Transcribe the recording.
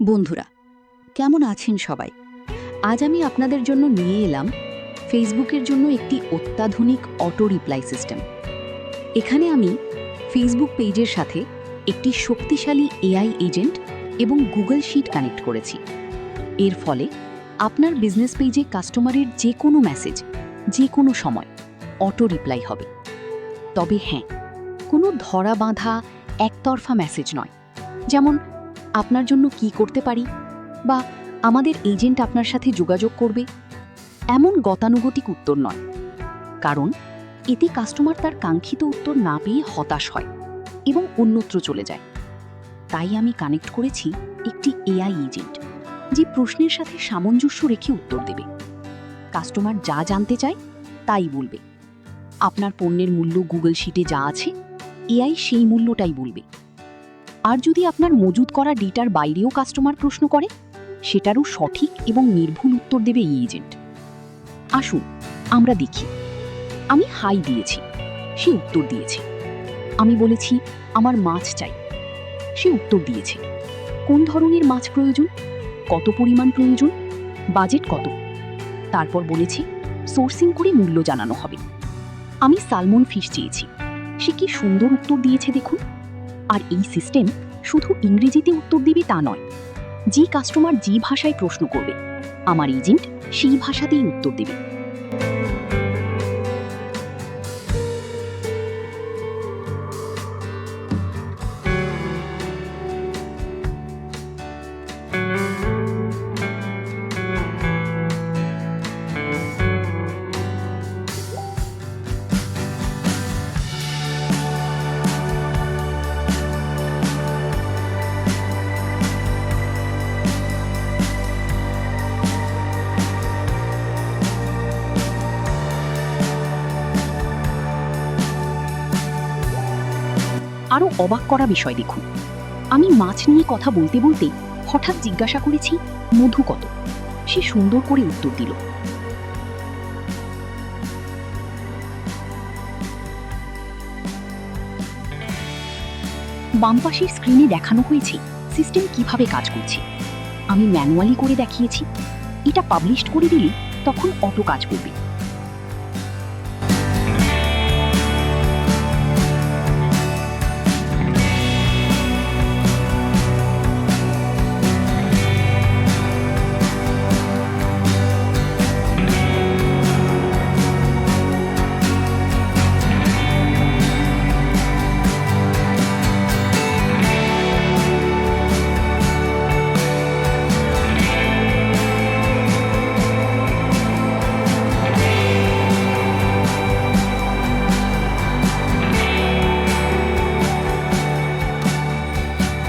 বন্ধুরা, কেমন আছেন সবাই? আজ আমি আপনাদের জন্য নিয়ে এলাম ফেসবুকের জন্য একটি অত্যাধুনিক অটো রিপ্লাই সিস্টেম। এখানে আমি ফেসবুক পেজের সাথে একটি শক্তিশালী এআই এজেন্ট এবং গুগল শিট কানেক্ট করেছি। এর ফলে আপনার বিজনেস পেজে কাস্টমারের যে কোনো মেসেজ যে কোনো সময় অটো রিপ্লাই হবে। তবে হ্যাঁ, কোনো ধরা বাঁধা একতরফা মেসেজ নয়, যেমন আপনার জন্য কি করতে পারি বা আমাদের এজেন্ট আপনার সাথে যোগাযোগ করবে, এমন গতানুগতিক উত্তর নয়। কারণ এতে কাস্টমার তার কাঙ্ক্ষিত উত্তর না পেয়ে হতাশ হয় এবং অন্যত্র চলে যায়। তাই আমি কানেক্ট করেছি একটি এআই এজেন্ট, যে প্রশ্নের সাথে সামঞ্জস্য রেখে উত্তর দেবে। কাস্টমার যা জানতে চায় তাই বলবে। আপনার পণ্যের মূল্য গুগল শিটে যা আছে, এআই সেই মূল্যটাই বলবে। আর যদি আপনার মজুত করা ডেটার বাইরেও কাস্টমার প্রশ্ন করে, সেটারও সঠিক এবং নির্ভুল উত্তর দেবে এই এজেন্ট। আসুন আমরা দেখি। আমি হাই দিয়েছি, সে উত্তর দিয়েছে। আমি বলেছি আমার মাছ চাই, সে উত্তর দিয়েছে। কোন ধরনের মাছ প্রয়োজন, কত পরিমাণ প্রয়োজন, বাজেট কত। তারপর বলেছি সোর্সিং করে মূল্য জানানো হবে। আমি সালমন ফিশ চেয়েছি, সে কি সুন্দর উত্তর দিয়েছে দেখুন। আর এই সিস্টেম শুধু ইংরেজিতে উত্তর দিবে তা নয়, যে কাস্টমার যে ভাষায় প্রশ্ন করবে, আমার এজেন্ট সেই ভাষাতেই উত্তর দেবে। আরও অবাক করা বিষয় দেখুন। আমি মাছ নিয়ে কথা বলতে বলতে হঠাৎ জিজ্ঞাসা করেছি মধু কত, সে সুন্দর করে উত্তর দিল। বাম পাশের স্ক্রিনে দেখানো হয়েছে সিস্টেম কিভাবে কাজ করছে। আমি ম্যানুয়ালি করে দেখিয়েছি। এটা পাবলিশ করে দিলে তখন অটো কাজ করবে।